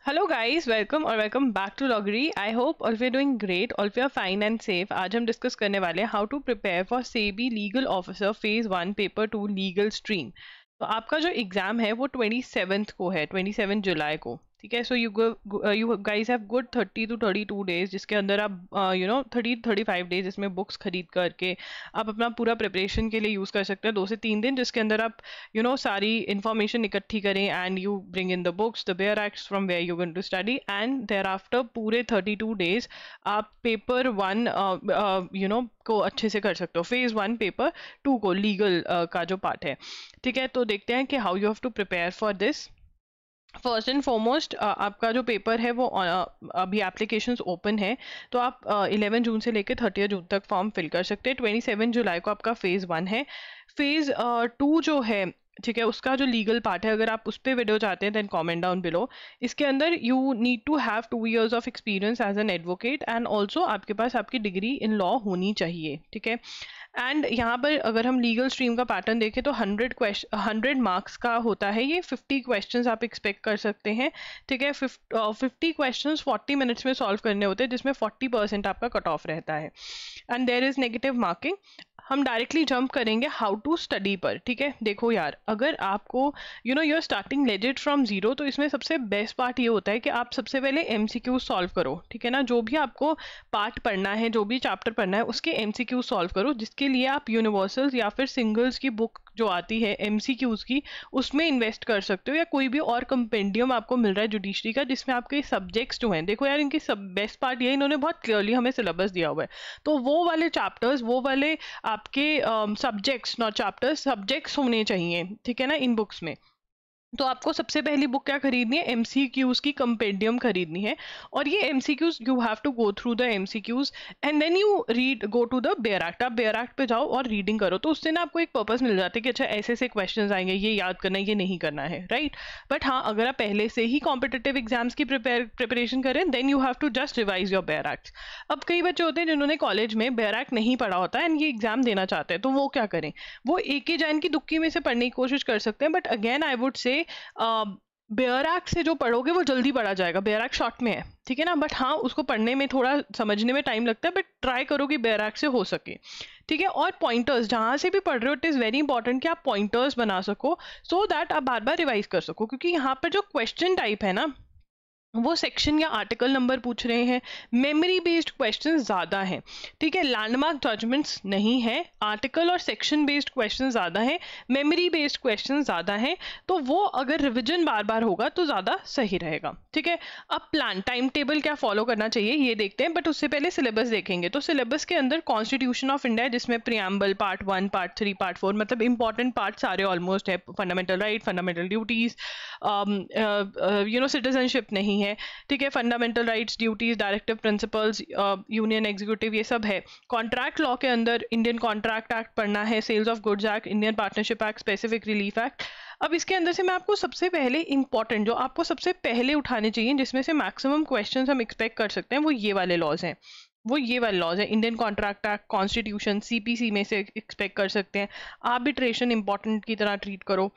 Hello guys, welcome और welcome back to Lawgery. I hope all we are doing great, all we are fine and safe. आज हम discuss करने वाले हैं how to prepare for SEBI legal officer phase 1 paper 2 legal stream. तो आपका जो exam है वो 27th को है, 27 जुलाई को। ठीक है, so you guys have good 30 to 32 days, जिसके अंदर आप 30-35 डेज इसमें बुक्स खरीद करके आप अपना पूरा प्रिपरेशन के लिए यूज़ कर सकते हैं। 2 से 3 दिन जिसके अंदर आप सारी इंफॉर्मेशन इकट्ठी करें and you bring in the books, the bare acts from where you going to study, and thereafter पूरे 32 डेज आप पेपर 1 को अच्छे से कर सकते हो। फेज 1 पेपर 2 को लीगल का जो पार्ट है। ठीक है, तो देखते हैं कि how you have to prepare for this. First and foremost आपका जो पेपर है वो अभी एप्लीकेशंस ओपन है, तो आप 11 जून से लेकर 30 जून तक फॉर्म फिल कर सकते हैं। 27 जुलाई को आपका फेज 1 है। फेज 2 जो है, ठीक है, उसका जो लीगल पार्ट है, अगर आप उस पर वीडियो चाहते हैं देन कमेंट डाउन बिलो। इसके अंदर you need to have 2 years of experience as an advocate and also आपके पास आपकी डिग्री इन लॉ होनी चाहिए। ठीक है, एंड यहाँ पर अगर हम लीगल स्ट्रीम का पैटर्न देखें तो 100 मार्क्स का होता है ये। 50 क्वेश्चंस आप एक्सपेक्ट कर सकते हैं। ठीक है, 50 क्वेश्चंस 40 मिनट्स में सॉल्व करने होते हैं, जिसमें 40% आपका कट ऑफ रहता है and there is negative marking. हम डायरेक्टली जंप करेंगे हाउ टू स्टडी पर। ठीक है, देखो यार, अगर आपको you are starting legit from zero, तो इसमें सबसे बेस्ट पार्ट ये होता है कि आप सबसे पहले MCQ सॉल्व करो। ठीक है ना, जो भी आपको पार्ट पढ़ना है, जो भी चैप्टर पढ़ना है, उसके MCQ सॉल्व करो, जिसके लिए आप यूनिवर्सल्स या फिर सिंगल्स की बुक जो आती है MCQs की, उसमें इन्वेस्ट कर सकते हो, या कोई भी और कंपेंडियम आपको मिल रहा है जुडिशरी का जिसमें आपके सब्जेक्ट्स जो हैं, देखो यार, इनकी सब बेस्ट पार्ट ये, इन्होंने बहुत क्लियरली हमें सिलेबस दिया हुआ है। तो वो वाले चैप्टर्स, वो वाले आपके सब्जेक्ट्स, नॉट चैप्टर्स, सब्जेक्ट्स होने चाहिए। ठीक है ना, इन बुक्स में। तो आपको सबसे पहली बुक क्या खरीदनी है? MCQs की कंपेंडियम खरीदनी है। और ये MCQs you have to go through the MCQs and then you read, go to the bare act. आप बेयर एक्ट पे जाओ और रीडिंग करो, तो उससे ना आपको एक पर्पस मिल जाता है कि अच्छा ऐसे ऐसे क्वेश्चंस आएंगे, ये याद करना है, ये नहीं करना है, राइट। बट हाँ, अगर आप पहले से ही कॉम्पिटिटिव एग्जाम्स की प्रिपरेशन करें then you have to just revise your bare act. अब कई बच्चे होते हैं जिन्होंने कॉलेज में बेयर एक्ट नहीं पढ़ा होता है एंड ये एग्जाम देना चाहते हैं, तो वो क्या करें? वो AK जैन की दुक्की में से पढ़ने की कोशिश कर सकते हैं। But again I would say bare act से जो पढ़ोगे वो जल्दी पढ़ा जाएगा। बेयर एक्ट शॉर्ट में है, ठीक है ना, बट हाँ, उसको पढ़ने में थोड़ा समझने में टाइम लगता है, बट ट्राई करो कि बेयर एक्ट से हो सके। ठीक है, और पॉइंटर्स जहाँ से भी पढ़ रहे हो, इट इज़ वेरी इंपॉर्टेंट कि आप पॉइंटर्स बना सको, सो दैट आप बार बार रिवाइज कर सको। क्योंकि यहाँ पर जो क्वेश्चन टाइप है ना, वो सेक्शन या आर्टिकल नंबर पूछ रहे हैं, मेमोरी बेस्ड क्वेश्चन ज़्यादा हैं। ठीक है, लैंडमार्क जजमेंट्स नहीं है, आर्टिकल और सेक्शन बेस्ड क्वेश्चन ज़्यादा हैं, मेमोरी बेस्ड क्वेश्चन ज़्यादा हैं। तो वो अगर रिविजन बार बार होगा तो ज़्यादा सही रहेगा। ठीक है, अब प्लान, टाइम टेबल क्या फॉलो करना चाहिए ये देखते हैं, बट उससे पहले सिलेबस देखेंगे। तो सिलेबस के अंदर कॉन्स्टिट्यूशन ऑफ इंडिया, जिसमें प्रियम्बल, पार्ट 1, पार्ट 3, पार्ट 4, मतलब इंपॉर्टेंट पार्ट सारे ऑलमोस्ट है। Fundamental right, fundamental duties, citizenship नहीं है। ठीक है, fundamental rights, duties, directive principles, union executive, ये सब है। कॉन्ट्रैक्ट लॉ के अंदर इंडियन कॉन्ट्रैक्ट एक्ट पढ़ना है, sales of goods act, Indian partnership act, specific relief act. अब इसके अंदर से मैं आपको सबसे पहले इंपॉर्टेंट, जो आपको सबसे पहले उठाने चाहिए, जिसमें से मैक्सिमम क्वेश्चंस हम एक्सपेक्ट कर सकते हैं, वो ये वाले लॉज हैं। वो ये वाले लॉज है, Indian contract act, constitution, CPC में से एक्सपेक्ट कर सकते हैं। आर्बिट्रेशन इंपॉर्टेंट की तरह ट्रीट करो।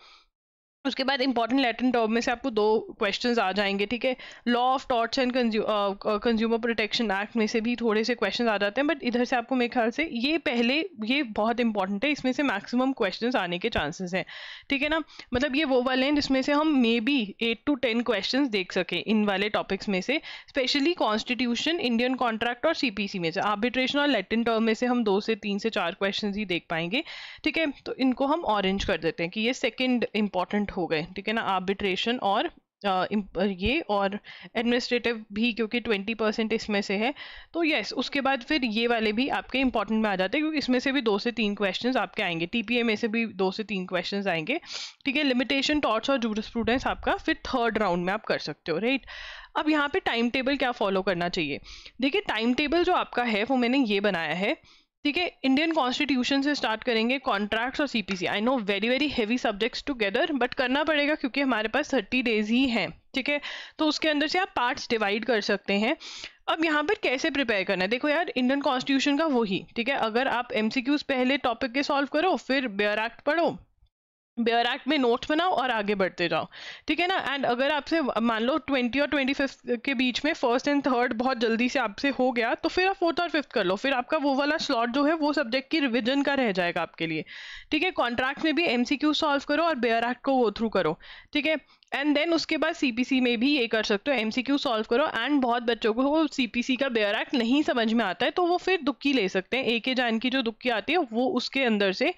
उसके बाद इंपॉर्टेंट लैटिन टर्म में से आपको 2 क्वेश्चंस आ जाएंगे। ठीक है, law of torts and consumer protection act में से भी थोड़े से क्वेश्चंस आ जाते हैं, बट इधर से आपको मेरे ख्याल से ये पहले, ये बहुत इंपॉर्टेंट है, इसमें से मैक्सिमम क्वेश्चंस आने के चांसेस हैं। ठीक है ना, मतलब ये वो वाले हैं जिसमें से हम मे बी 8 to 10 क्वेश्चंस देख सके इन वाले टॉपिक्स में से, स्पेशली कॉन्स्टिट्यूशन, इंडियन कॉन्ट्रैक्ट और CPC में से। आर्बिट्रेशन और लैटिन टर्म में से हम 2 से 3 से 4 क्वेश्चन ही देख पाएंगे। ठीक है, तो इनको हम ऑरेंज कर देते हैं कि ये सेकेंड इंपॉर्टेंट हो गए। ठीक है ना, आर्बिट्रेशन और ये, और एडमिनिस्ट्रेटिव भी, क्योंकि 20% इसमें से है। तो यस, उसके बाद फिर ये वाले भी आपके इंपॉर्टेंट में आ जाते हैं, क्योंकि इसमें से भी 2 से 3 क्वेश्चंस आपके आएंगे। TPA में से भी 2 से 3 क्वेश्चंस आएंगे। ठीक है, लिमिटेशन, टॉर्ट्स और जूरिस्प्रूडेंस आपका फिर 3rd राउंड में आप कर सकते हो, राइट। अब यहाँ पे टाइम टेबल क्या फॉलो करना चाहिए? देखिए, टाइम टेबल जो आपका है वो मैंने ये बनाया है। ठीक है, इंडियन कॉन्स्टिट्यूशन से स्टार्ट करेंगे, कॉन्ट्रैक्ट्स और CPC। I know very very heavy subjects together, but करना पड़ेगा क्योंकि हमारे पास 30 डेज ही हैं। ठीक है, तो उसके अंदर से आप पार्ट्स डिवाइड कर सकते हैं। अब यहाँ पर कैसे प्रिपेयर करना है? देखो यार, इंडियन कॉन्स्टिट्यूशन का वही, ठीक है, अगर आप MCQs पहले टॉपिक के सॉल्व करो, फिर बेयर एक्ट पढ़ो, बेयर एक्ट में नोट्स बनाओ और आगे बढ़ते जाओ, ठीक है ना। एंड अगर आपसे मान लो 20 और 25 के बीच में फर्स्ट एंड थर्ड बहुत जल्दी से आपसे हो गया, तो फिर आप फोर्थ और फिफ्थ कर लो, फिर आपका वो वाला स्लॉट जो है वो सब्जेक्ट की रिविजन का रह जाएगा आपके लिए, ठीक है। कॉन्ट्रैक्ट में भी एमसीक्यू सॉल्व करो और बेयर एक्ट को गो थ्रू करो, ठीक है। एंड देन उसके बाद सीपीसी में भी ये कर सकते हो, एमसीक्यू सॉल्व करो। एंड बहुत बच्चों को वो सीपीसी का बेयर एक्ट नहीं समझ में आता है, तो वो फिर दुक्की ले सकते हैं, एके जान की जो दुक्की आती है वो उसके अंदर से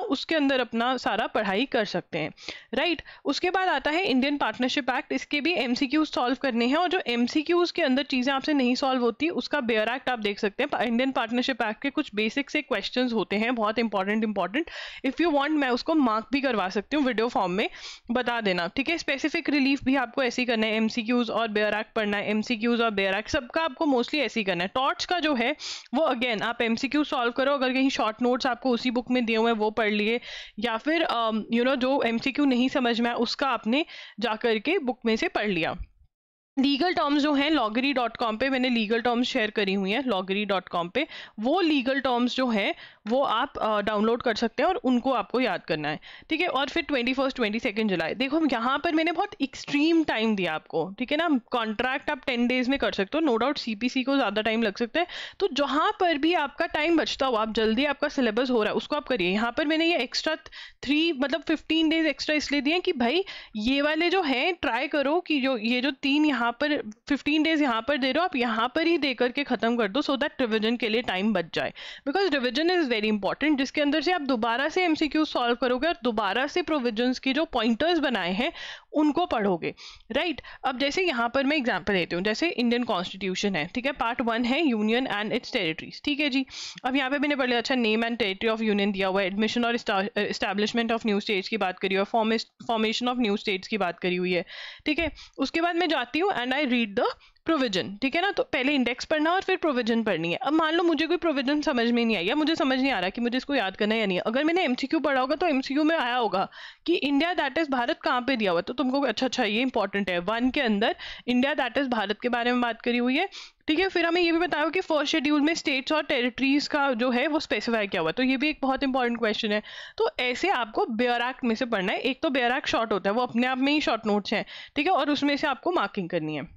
उसके अंदर अपना सारा पढ़ाई कर सकते हैं, राइट। उसके बाद आता है इंडियन पार्टनरशिप एक्ट, इसके भी एमसीक्यूज सॉल्व करने हैं, और जो एमसीक्यूज के अंदर चीजें आपसे नहीं सॉल्व होती उसका बेयर एक्ट आप देख सकते हैं। इंडियन पार्टनरशिप एक्ट के कुछ बेसिक से क्वेश्चन होते हैं बहुत इंपॉर्टेंट, इफ यू वांट मैं उसको मार्क भी करवा सकती हूँ वीडियो फॉर्म में, बता देना, ठीक है। स्पेसिफिक रिलीफ भी आपको ऐसे ही करना है, एमसीक्यूज और बेयर एक्ट पढ़ना है, एमसीक्यूज और बेयर एक्ट सबका आपको मोस्टली ऐसे ही करना है। टॉर्च का जो है वो अगेन आप एमसीक्यू सॉल्व करो, अगर कहीं शॉर्ट नोट्स आपको उसी बुक में दिए हुए हैं वो पढ़ लिए, या फिर जो एमसीक्यू नहीं समझ में आया उसका आपने जाकर के बुक में से पढ़ लिया। लीगल टर्म्स जो हैं loggery.com पे मैंने लीगल टर्म्स शेयर करी हुई हैं, loggery.com पे वो लीगल टर्म्स जो हैं वो आप डाउनलोड कर सकते हैं और उनको आपको याद करना है, ठीक है। और फिर 21 22 जुलाई, देखो यहाँ पर मैंने बहुत एक्सट्रीम टाइम दिया आपको, ठीक है ना। कॉन्ट्रैक्ट आप 10 डेज में कर सकते हो, नो डाउट सीपीसी को ज़्यादा टाइम लग सकता है, तो जहाँ पर भी आपका टाइम बचता हो, आप जल्दी आपका सिलेबस हो रहा है उसको आप करिए। यहाँ पर मैंने ये एक्स्ट्रा 15 डेज एक्स्ट्रा इसलिए दिए कि भाई ये वाले जो हैं ट्राई करो कि ये जो 3 यहाँ पर 15 डेज यहाँ पर दे रहे हो आप यहाँ पर ही दे करके खत्म कर दो, सो दैट रिविजन के लिए टाइम बच जाए, because revision is very important, जिसके अंदर से आप दोबारा से एमसीक्यू सॉल्व करोगे और दोबारा से प्रोविजंस की जो पॉइंटर्स बनाए हैं उनको पढ़ोगे, राइट। अब जैसे यहाँ पर मैं एग्जांपल देती हूँ, जैसे इंडियन कॉन्स्टिट्यूशन है, ठीक है, पार्ट 1 है यूनियन एंड इट्स टेरिटरीज, ठीक है जी। अब यहाँ पे मैंने पढ़ लिया, अच्छा name and territory of union दिया हुआ है, एडमिशन और एस्टैब्लिशमेंट ऑफ न्यू स्टेट्स की बात करी हुई है, फॉर्मेशन ऑफ न्यू स्टेट्स की बात करी हुई है, ठीक है। उसके बाद मैं जाती हूँ and I read the provision, ठीक है ना। तो पहले इंडेक्स पढ़ना और फिर प्रोविजन पढ़नी है। अब मान लो मुझे कोई प्रोविजन समझ में नहीं आई या मुझे समझ नहीं आ रहा कि मुझे इसको याद करना है या नहीं, अगर मैंने एमसीक्यू पढ़ा होगा तो एमसीक्यू में आया होगा कि इंडिया दैट इज भारत कहाँ पे दिया हुआ है, तो तुमको अच्छा ये इंपॉर्टेंट है, 1 के अंदर इंडिया दैट इज भारत के बारे में बात करी हुई है, ठीक है। फिर हमें ये भी बताया कि फर्स्ट शेड्यूल में स्टेट्स और टेरिटरीज का जो है वो स्पेसिफाई किया हुआ है, तो ये भी एक बहुत इंपॉर्टेंट क्वेश्चन है। तो ऐसे आपको बेयर एक्ट में से पढ़ना है, एक तो बेयर एक्ट शॉर्ट होता है, वो अपने आप में ही शॉर्ट नोट्स हैं, ठीक है, और उसमें से आपको मार्किंग करनी है।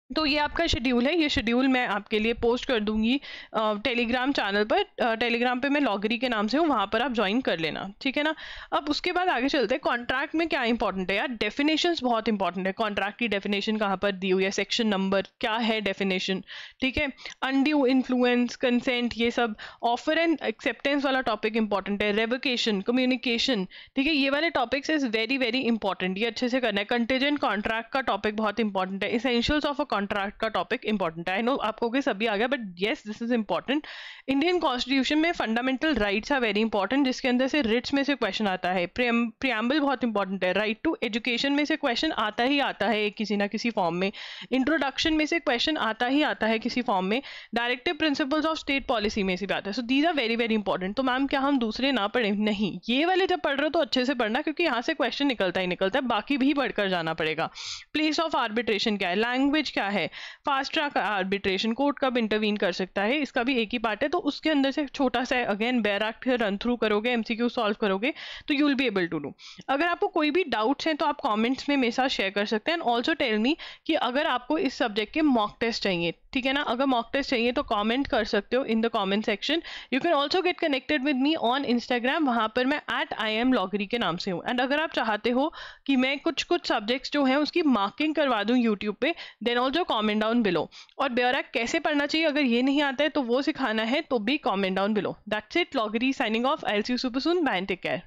तो ये आपका शेड्यूल है, ये शेड्यूल मैं आपके लिए पोस्ट कर दूंगी टेलीग्राम चैनल पर, टेलीग्राम पे मैं लॉगरी के नाम से हूँ, वहाँ पर आप ज्वाइन कर लेना, ठीक है ना। अब उसके बाद आगे चलते हैं, कॉन्ट्रैक्ट में क्या इंपॉर्टेंट है यार, डेफिनेशंस बहुत इंपॉर्टेंट है। कॉन्ट्रैक्ट की डेफिनेशन कहाँ पर दी हुई है, सेक्शन नंबर क्या है डेफिनेशन, ठीक है। अनड्यू इन्फ्लुएंस, कंसेंट, ये सब। ऑफर एंड एक्सेप्टेंस वाला टॉपिक इंपॉर्टेंट है, रेवोकेशन, कम्युनिकेशन, ठीक है, ये वाले topics is very very important, ये अच्छे से करना है। कंटीजेंट कॉन्ट्रैक्ट का टॉपिक बहुत इंपॉर्टेंट है, इसेंशियल्स ऑफ अ कॉन्ट्रैक्ट का टॉपिक इंपॉर्टेंट है। आई नो आपको कि सभी आ गया, but yes this is important. Indian constitution में fundamental rights are very important, जिसके अंदर से रिट्स में से क्वेश्चन आता है, प्रियम्बल बहुत इंपॉर्टेंट है, राइट टू एजुकेशन में से क्वेश्चन आता ही आता है किसी ना किसी फॉर्म में, इंट्रोडक्शन में से क्वेश्चन आता ही आता है किसी फॉर्म में, directive principles of state policy में से भी आता है। So these are very very important. तो मैम क्या हम दूसरे ना पढ़ें? नहीं, ये वाले जब पढ़ रहे हो तो अच्छे से पढ़ना, क्योंकि यहाँ से क्वेश्चन निकलता ही निकलता है, बाकी भी पढ़कर जाना पड़ेगा। प्लेस ऑफ आर्बिट्रेशन क्या है, लैंग्वेज क्या है, फास्ट ट्रैक आर्बिट्रेशन, कोर्ट कब इंटरवीन कर सकता है, इसका भी एक ही पार्ट है। तो उसके अंदर से छोटा सा again bare act run through करोगे, एमसीक्यू सॉल्व करोगे तो you will be able to do. अगर आपको कोई भी डाउट्स हैं तो आप कमेंट्स में मेरे साथ शेयर कर सकते हैं, एंड ऑल्सो टेल मी कि अगर आपको इस सब्जेक्ट के मॉक टेस्ट चाहिए, ठीक है ना, अगर मॉक टेस्ट चाहिए तो कमेंट कर सकते हो in the comment section. You can also get connected with me on Instagram, वहाँ पर मैं @IamLoggery के नाम से हूँ। एंड अगर आप चाहते हो कि मैं कुछ सब्जेक्ट्स जो हैं उसकी मार्किंग करवा दूँ यूट्यूब पे, then also comment down below. और बेयर एक्ट कैसे पढ़ना चाहिए अगर ये नहीं आता है तो वो सिखाना है तो भी comment down below. That's it, Lawgery signing off. I will see you super soon, bye and take care.